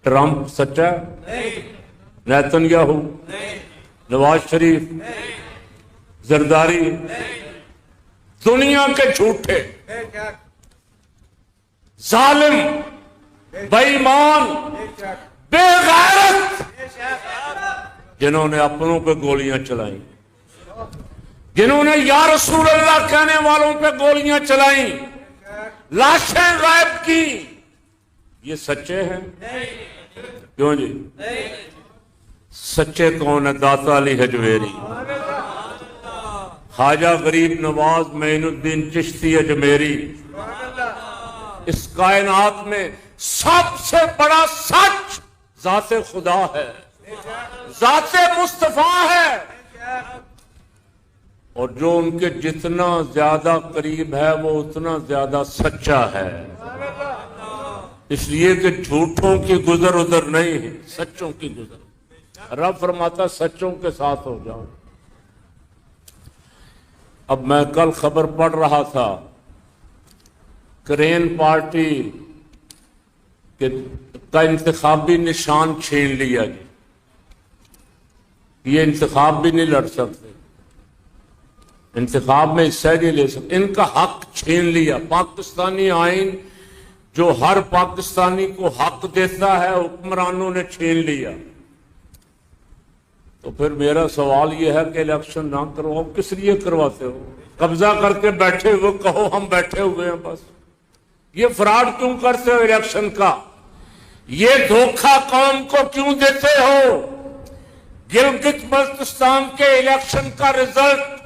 Trump سچا، Nitin Yahoo, Nawaz Sharif, Zardari, دنیا کے جھوٹے، ظالم، بے ایمان، بے غیرت، جنہوں نے اپنوں پہ گولیاں چلائیں، جنہوں نے یا رسول اللہ کہنے والوں پہ گولیاں چلائیں، لاشیں غائب کی، یہ سچے ہیں؟ کیوں جی؟ سچے کون ہے؟ داتا علی حجویری، خواجہ غریب نواز معین الدین چشتی اجمیری۔ اس کائنات میں سب سے بڑا سچ ذات خدا ہے، ذات مصطفیٰ ہے، اور جو ان کے جتنا زیادہ قریب ہے وہ اتنا زیادہ سچا ہے، اس لیے کہ جھوٹوں کی گزر ادھر نہیں ہے، سچوں کی گزر۔ رب فرماتا سچوں کے ساتھ ہو جاؤ۔ اب میں کل خبر پڑھ رہا تھا، کرین پارٹی کا انتخابی نشان چھین لیا جی، یہ انتخاب بھی نہیں لڑ سکتے، انتخاب میں حصہ نہیں لے سکتے، ان کا حق چھین لیا۔ پاکستانی آئین جو ہر پاکستانی کو حق دیتا ہے حکمرانوں نے چھین لیا۔ تو پھر میرا سوال یہ ہے کہ الیکشن نہ کرواؤ، کس لیے کرواتے ہو؟ قبضہ کر کے بیٹھے ہوئے کہو ہم بیٹھے ہوئے ہیں بس۔ یہ فراڈ کیوں کرتے ہو الیکشن کا؟ یہ دھوکہ قوم کو کیوں دیتے ہو؟ گلگت بلتستان کے الیکشن کا رزلٹ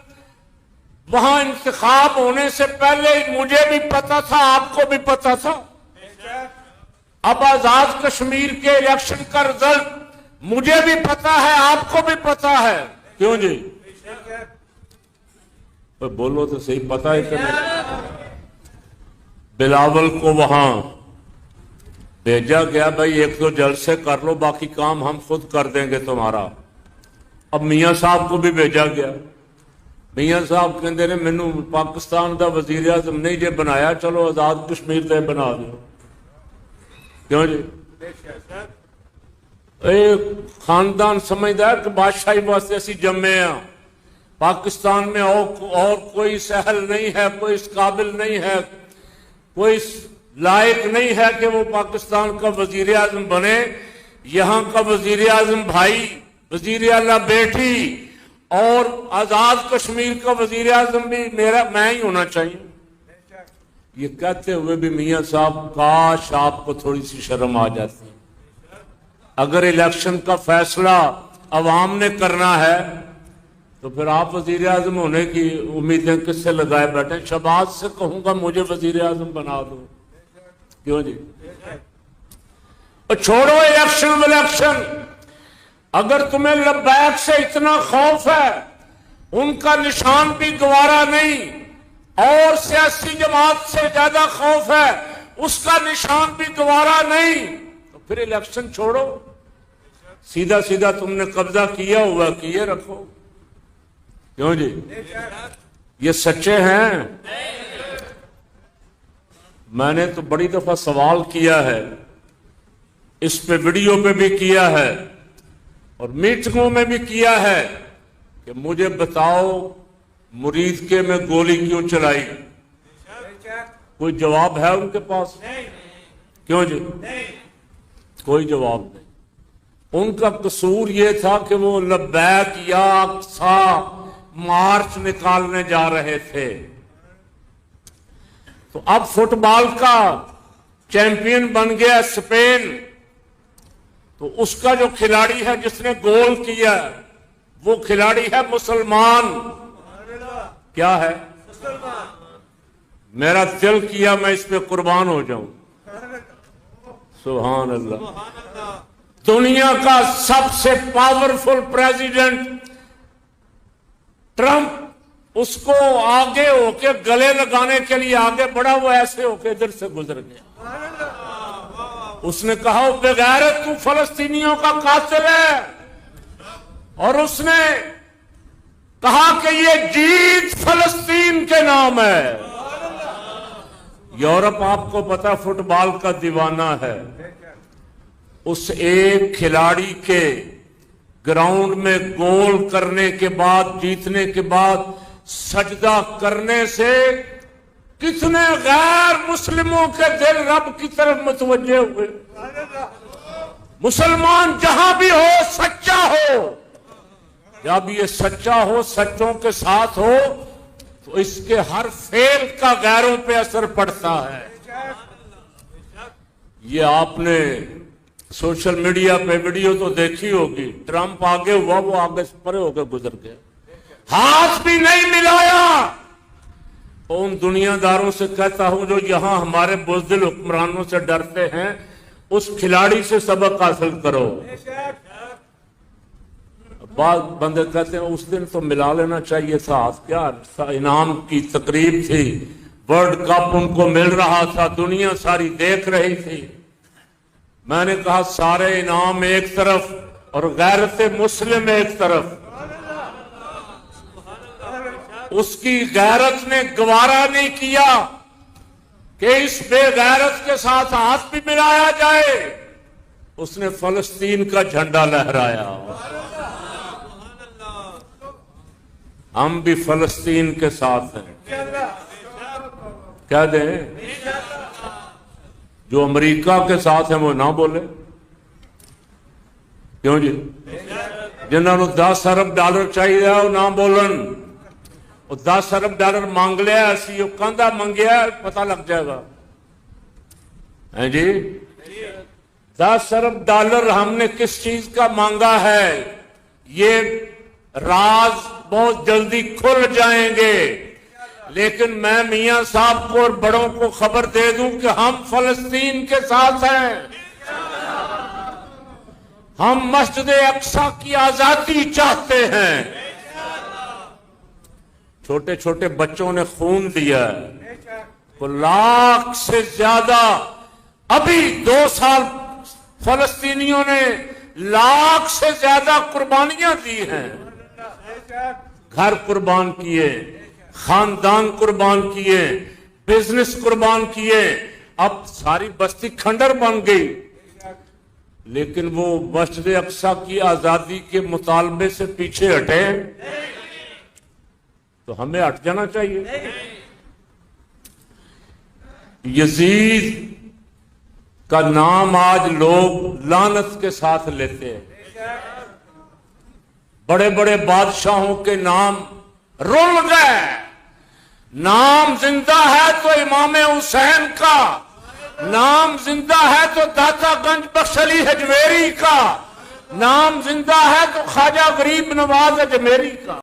وہاں انتخاب ہونے سے پہلے مجھے بھی پتا تھا، آپ کو بھی پتا تھا۔ اب آزاد کشمیر کے الیکشن کا رزلٹ مجھے بھی پتا ہے، آپ کو بھی پتا ہے، کیوں جی؟ بولو تو صحیح، پتا ہے کہ نہیں؟ بلاول کو وہاں بھیجا گیا، بھائی ایک دو جلسے کر لو، باقی کام ہم خود کر دیں گے تمہارا۔ اب میاں صاحب کو بھی بھیجا گیا، میاں صاحب کہندے نے مینوں پاکستان دا وزیر اعظم نہیں جے بنایا، چلو آزاد کشمیر تے بنا دو، کیوں جی؟ ایک خاندان سمجھدا ہے کہ بادشاہی واسطے اسی جمے ہیں، پاکستان میں اور کوئی سہل نہیں ہے، کوئی اس قابل نہیں ہے، کوئی اس لائق نہیں ہے کہ وہ پاکستان کا وزیر اعظم بنے۔ یہاں کا وزیر اعظم بھائی، وزیر اعلیٰ بیٹی، اور آزاد کشمیر کا وزیر اعظم بھی میں ہی ہونا چاہیے۔ یہ کہتے ہوئے بھی میاں صاحب کاش آپ کو تھوڑی سی شرم آ جاتی۔ اگر الیکشن کا فیصلہ عوام نے کرنا ہے تو پھر آپ وزیر اعظم ہونے کی امیدیں کس سے لگائے بیٹھے؟ شہباز سے کہوں گا مجھے وزیر اعظم بنا دو، کیوں جی؟ چھوڑو الیکشن، اگر تمہیں لبیک سے اتنا خوف ہے، ان کا نشان بھی گوارا نہیں، اور سیاسی جماعت سے زیادہ خوف ہے، اس کا نشان بھی گوارا نہیں، تو پھر الیکشن چھوڑو، سیدھا سیدھا تم نے قبضہ کیا ہوا کیے رکھو، کیوں جی؟ یہ سچے ہیں؟ میں نے تو بڑی دفعہ سوال کیا ہے، اس پہ ویڈیو پہ بھی کیا ہے اور میٹنگوں میں بھی کیا ہے کہ مجھے بتاؤ مرید کے میں گولی کیوں چلائی؟ کوئی جواب ہے ان کے پاس؟ کیوں جی؟ کوئی جواب نہیں۔ ان کا قصور یہ تھا کہ وہ لبیک یا اقصی مارچ نکالنے جا رہے تھے۔ تو اب فٹ بال کا چیمپئن بن گیا اسپین، تو اس کا جو کھلاڑی ہے جس نے گول کیا وہ کھلاڑی ہے مسلمان۔ کیا ہے؟ میرا دل کیا میں اس پہ قربان ہو جاؤں۔ سبحان اللہ۔ دنیا کا سب سے پاورفل پریزیڈنٹ ٹرمپ، اس کو آگے ہو کے گلے لگانے کے لیے آگے بڑھا، وہ ایسے ہو کے ادھر سے گزر گیا۔ اس نے کہا بغیرت تو فلسطینیوں کا قاتل ہے، اور اس نے کہا کہ یہ جیت فلسطین کے نام ہے۔ یورپ آپ کو پتا فٹ بال کا دیوانہ ہے، اس ایک کھلاڑی کے گراؤنڈ میں گول کرنے کے بعد، جیتنے کے بعد سجدہ کرنے سے کتنے غیر مسلموں کے دل رب کی طرف متوجہ ہوئے۔ مسلمان جہاں بھی ہو سچا ہو، جب یہ سچا ہو، سچوں کے ساتھ ہو، تو اس کے ہر فعل کا غیروں پہ اثر پڑتا ہے۔ یہ آپ نے سوشل میڈیا پہ ویڈیو تو دیکھی ہوگی، ٹرمپ آگے ہوا، وہ آگے سے پرے ہو کے گزر گیا، ہاتھ بھی نہیں ملایا۔ ان دنیا داروں سے کہتا ہوں جو یہاں ہمارے بزدل حکمرانوں سے ڈرتے ہیں، اس کھلاڑی سے سبق حاصل کرو۔ بعض بندے کہتے ہیں اس دن تو ملا لینا چاہیے تھا ہاتھ، کیا انعام کی تقریب تھی، ورلڈ کپ ان کو مل رہا تھا، دنیا ساری دیکھ رہی تھی۔ میں نے کہا سارے انعام ایک طرف اور غیرت مسلم ایک طرف۔ اس کی غیرت نے گوارا نہیں کیا کہ اس بے غیرت کے ساتھ ہاتھ بھی ملایا جائے، اس نے فلسطین کا جھنڈا لہرایا۔ ہم بھی فلسطین کے ساتھ ہیں، کہہ دیں جو امریکہ کے ساتھ ہیں وہ نہ بولے، کیوں جی؟ جنہوں نے 10 ارب ڈالر چاہیے وہ نہ بولن، وہ 10 ارب ڈالر مانگ لیا، ایسی وہ کندھا منگیا، پتہ لگ جائے گا۔ ہیں جی 10 ارب ڈالر ہم نے کس چیز کا مانگا ہے، یہ راز بہت جلدی کھل جائیں گے، لیکن میں میاں صاحب کو اور بڑوں کو خبر دے دوں کہ ہم فلسطین کے ساتھ ہیں۔ ہم مسجد اقصی کی آزادی چاہتے ہیں۔ چھوٹے چھوٹے بچوں نے خون دیا ہے، 1 لاکھ سے زیادہ، ابھی 2 سال فلسطینیوں نے 1 لاکھ سے زیادہ قربانیاں دی ہیں۔ گھر قربان کیے، خاندان قربان کیے، بزنس قربان کیے، اب ساری بستی کھنڈر بن گئی، لیکن وہ مسجد اقصی کی آزادی کے مطالبے سے پیچھے ہٹے، تو ہمیں ہٹ جانا چاہیے۔ یزید کا نام آج لوگ لعنت کے ساتھ لیتے ہیں، بڑے بڑے بادشاہوں کے نام رول گئے، نام زندہ ہے تو امام حسین کا، نام زندہ ہے تو داتا گنج بخش علی اجمیری کا، نام زندہ ہے تو خواجہ غریب نواز اجمیری کا۔